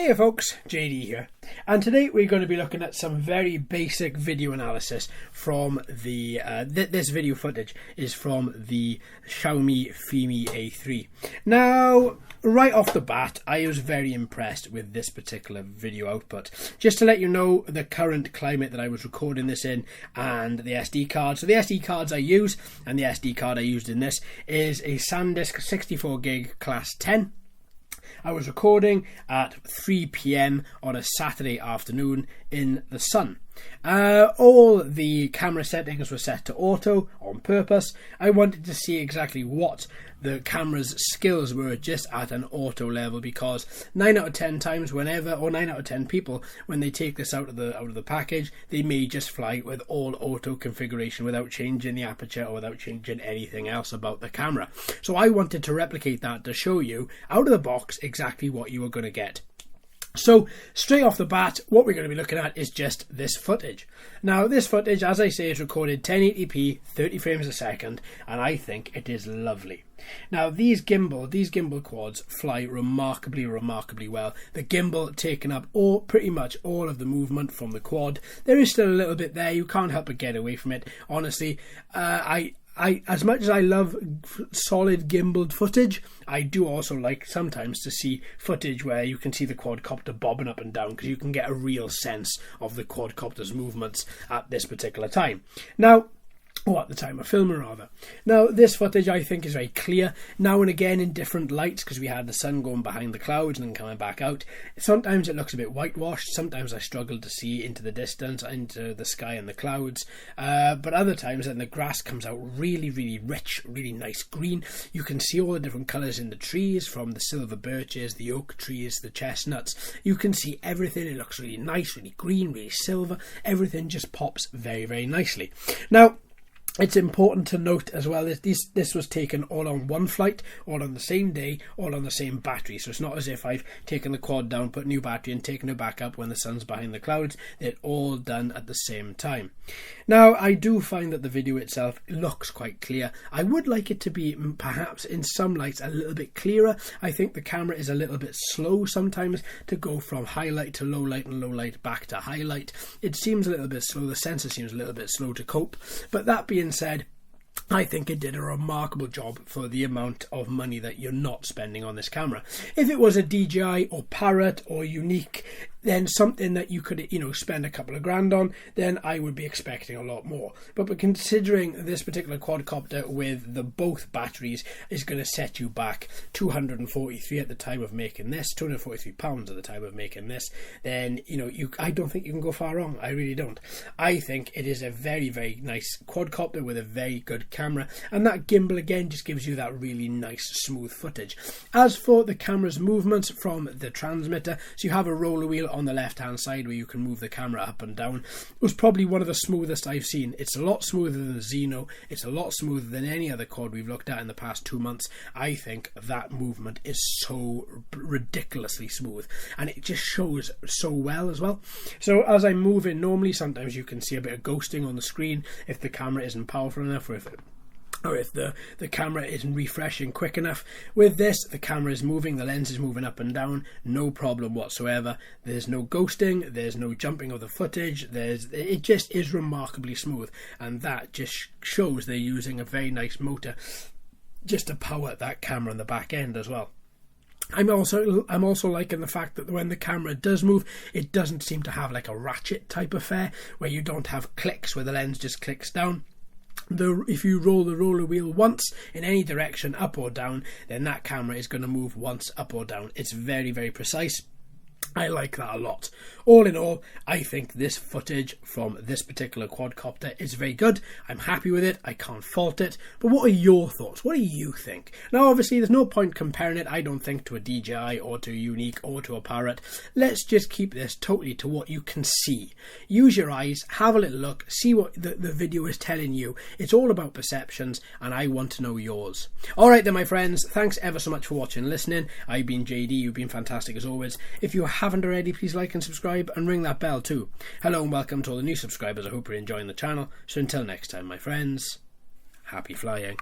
Hey folks, JD here, and today we're going to be looking at some very basic video analysis from the this video footage is from the Xiaomi Fimi A3. Now, right off the bat, I was very impressed with this particular video output. Just to let you know the current climate that I was recording this in and the SD card. So the SD cards I use and the SD card I used in this is a SanDisk 64 gig class 10. I was recording at 3 PM on a Saturday afternoon in the sun. All the camera settings were set to auto on purpose. I wanted to see exactly what the camera's skills were just at an auto level, because 9 out of 10 times or 9 out of 10 people, when they take this out of the package, they may just fly with all auto configuration without changing the aperture or without changing anything else about the camera. So I wanted to replicate that to show you out of the box exactly what you were going to get. So straight off the bat, what we're going to be looking at is just this footage. Now this footage, as I say, is recorded 1080p, 30 frames a second, and I think it is lovely. Now these gimbal quads fly remarkably well. The gimbal taking up pretty much all of the movement from the quad. There is still a little bit there, you can't help but get away from it. Honestly, as much as I love solid gimbaled footage, I do also like sometimes to see footage where you can see the quadcopter bobbing up and down, because you can get a real sense of the quadcopter's movements at this particular time. Now, or at the time of filming rather. Now this footage I think is very clear, now and again in different lights, because we had the sun going behind the clouds and then coming back out. Sometimes it looks a bit whitewashed, sometimes I struggle to see into the distance, into the sky and the clouds, but other times then the grass comes out really rich, really nice green. You can see all the different colours in the trees, from the silver birches, the oak trees, the chestnuts. You can see everything, it looks really nice, really green, really silver. Everything just pops very nicely. Now, it's important to note as well that this was taken all on one flight, all on the same day, all on the same battery. So it's not as if I've taken the quad down, put a new battery and taken it back up when the sun's behind the clouds. They're all done at the same time. Now, I do find that the video itself looks quite clear. I would like it to be perhaps in some lights a little bit clearer. I think the camera is a little bit slow sometimes to go from highlight to low light and low light back to highlight. It seems a little bit slow. The sensor seems a little bit slow to cope. But that being said, I think it did a remarkable job for the amount of money that you're not spending on this camera. If it was a DJI or Parrot or Unique, then something that you could, spend a couple of grand on, then I would be expecting a lot more. But considering this particular quadcopter with the both batteries is going to set you back 243 at the time of making this, 243 pounds at the time of making this, then I don't think you can go far wrong. I really don't. I think it is a very nice quadcopter with a very good camera, and that gimbal again just gives you that really nice smooth footage. As for the camera's movements from the transmitter, so you have a roller wheel on the left hand side where you can move the camera up and down. It was probably one of the smoothest I've seen. It's a lot smoother than the Xeno. It's a lot smoother than any other quad we've looked at in the past 2 months. I think that movement is so ridiculously smooth, and it just shows so well as well. So as I'm moving normally, sometimes you can see a bit of ghosting on the screen if the camera isn't powerful enough, or if the camera isn't refreshing quick enough. With this, the camera is moving, the lens is moving up and down, no problem whatsoever. There's no ghosting, there's no jumping of the footage, it just is remarkably smooth, and that just shows they're using a very nice motor just to power that camera on the back end as well. I'm also liking the fact that when the camera does move, it doesn't seem to have like a ratchet type affair where you don't have clicks where the lens just clicks down. If you roll the roller wheel once in any direction, up or down, then that camera is going to move once up or down. It's very precise. I like that a lot. All in all, I think this footage from this particular quadcopter is very good. I'm happy with it. I can't fault it. But what are your thoughts? What do you think? Now, obviously, there's no point comparing it, I don't think, to a DJI or to a Unique or to a Parrot. Let's just keep this totally to what you can see. Use your eyes, have a little look, see what the video is telling you. It's all about perceptions, and I want to know yours. All right then, my friends. Thanks ever so much for watching and listening. I've been JD. You've been fantastic as always. If you haven't already, please like and subscribe and ring that bell too. Hello and welcome to all the new subscribers. I hope you're enjoying the channel. So until next time, my friends, happy flying.